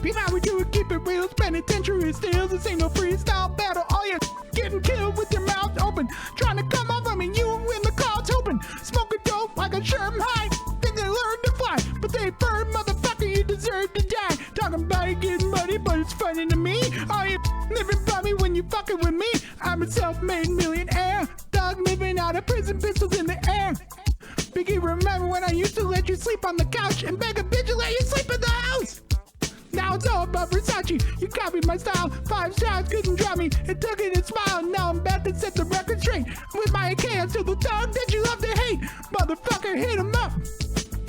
Peep out with you and keep it real. Penitentiary steals. This ain't no freestyle battle. All you getting killed with your mouth open. Trying to come off on me, you in the clouds hoping. Smoking dope like a Sherm high. Think they learned to fly, but they bird, motherfucker, you deserve to die. Talking about it getting money, but it's funny to me. All you living by me when you fucking with me. I'm a self-made millionaire. Thug living out of prison, pistols in the air. Biggie, remember when I used to let you sleep on the couch and beg a bitch to let you sleep in the house? Now it's all about Versace. You copied my style. 5 stars couldn't drop me. It took it and smiled. Now I'm about to set the record straight. With my hands to the tongue that you love to hate. Motherfucker, hit him up.